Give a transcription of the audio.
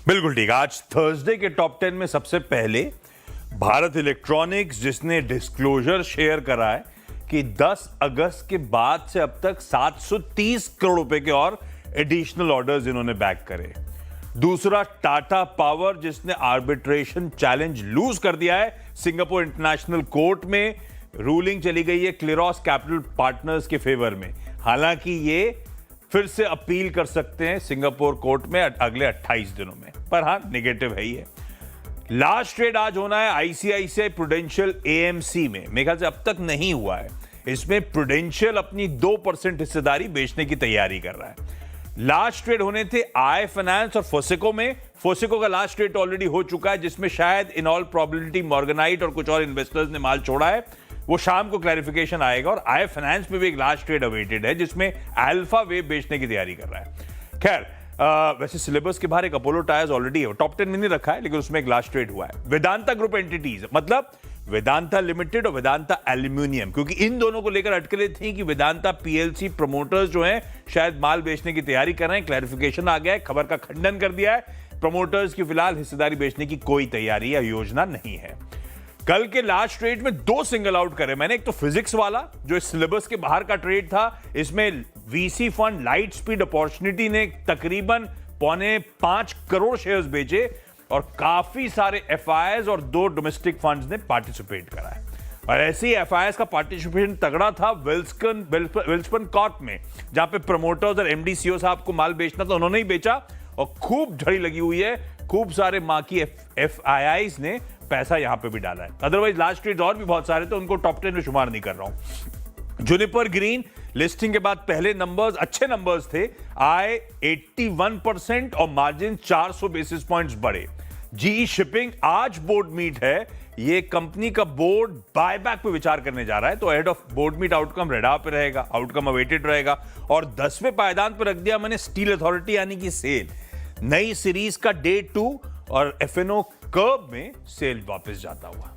बिल्कुल ठीक। आज थर्सडे के टॉप 10 में सबसे पहले भारत इलेक्ट्रॉनिक्स, जिसने डिस्क्लोजर शेयर करा है कि 10 अगस्त के बाद से अब तक 730 करोड़ रुपए के और एडिशनल ऑर्डर्स इन्होंने बैक करे। दूसरा टाटा पावर, जिसने आर्बिट्रेशन चैलेंज लूज कर दिया है सिंगापुर इंटरनेशनल कोर्ट में। रूलिंग चली गई है क्लिरोस कैपिटल पार्टनर्स के फेवर में। हालांकि ये फिर से अपील कर सकते हैं सिंगापुर कोर्ट में अगले 28 दिनों में, पर हां नेगेटिव है ही है। लास्ट ट्रेड आज होना है आईसीआईसीआई प्रूडेंशियल एएमसी में। मेरे ख्याल से अब तक नहीं हुआ है। इसमें प्रूडेंशियल अपनी 2% हिस्सेदारी बेचने की तैयारी कर रहा है। लास्ट ट्रेड होने थे आई फाइनेंस और फोसेको में। फोसेको का लास्ट ट्रेड ऑलरेडी हो चुका है, जिसमें शायद इन ऑल प्रोबेबिलिटी मॉर्गेनाइट और कुछ और इन्वेस्टर्स ने माल छोड़ा है। वो शाम को क्लैरिफिकेशन आएगा। और आई फाइनेंस में भी एक लास्ट ट्रेड अवेटेड है, जिसमें अल्फा वेव बेचने की तैयारी कर रहा है। खैर, वैसे सिलेबस के बाहर एक अपोलो टायर्स ऑलरेडी है, टॉप 10 में नहीं रखा है, लेकिन उसमें एक लास्ट ट्रेड हुआ है। वेदांता ग्रुप एंटिटीज, मतलब वेदांता लिमिटेड और वेदांता एल्यूमिनियम, क्योंकि इन दोनों को लेकर अटकलें थी कि वेदांता पीएलसी प्रमोटर्स जो हैं शायद माल बेचने की तैयारी कर रहे हैं। क्लैरिफिकेशन आ गया है, खबर का खंडन कर दिया है। प्रमोटर्स की फिलहाल हिस्सेदारी बेचने की कोई तैयारी या योजना नहीं है। कल के लास्ट ट्रेड में 2 सिंगल आउट करे मैंने। एक तो फिजिक्स वाला, जो इस सिलेबस के बाहर का ट्रेड था। इसमें VC fund light speed opportunity ने तकरीबन 4.25 करोड़ शेयर्स बेचे और काफी एफआईएस एफआईएस और 2 डोमेस्टिक फंड्स ने पार्टिसिपेट करा है। और ऐसे ही एफआईएस का पार्टिसिपेशन तगड़ा था वेल्सपन कॉर्प में, जहां पे प्रमोटर्स और एमडी सीईओ साहब को माल बेचना था, उन्होंने ही बेचा और खूब झड़ी लगी हुई है। खूब सारे मार्की एफआईआईस ने पैसा यहां पे भी डाला है। अदरवाइज लास्ट ट्रेड और भी बहुत सारे थे, उनको टॉप 10 में शुमार नहीं कर रहा हूं। जुनिपर ग्रीन लिस्टिंग के बाद पहले नंबर्स अच्छे नंबर्स थे। आय 81% और मार्जिन 400 बेसिस पॉइंट्स बढ़े। जीई शिपिंग आज बोर्ड मीट है। ये कंपनी का बोर्ड बायबैक पे विचार करने जा रहा है, तो head of board meet outcome radar पे रहेगा, आउटकम अवेटेड रहेगा। और 10वें पायदान पर रख दिया मैंने स्टील अथॉरिटी यानी कि सेल। नई सीरीज का डे 2 और एफएनओ कर्व में सेल वापस जाता हुआ।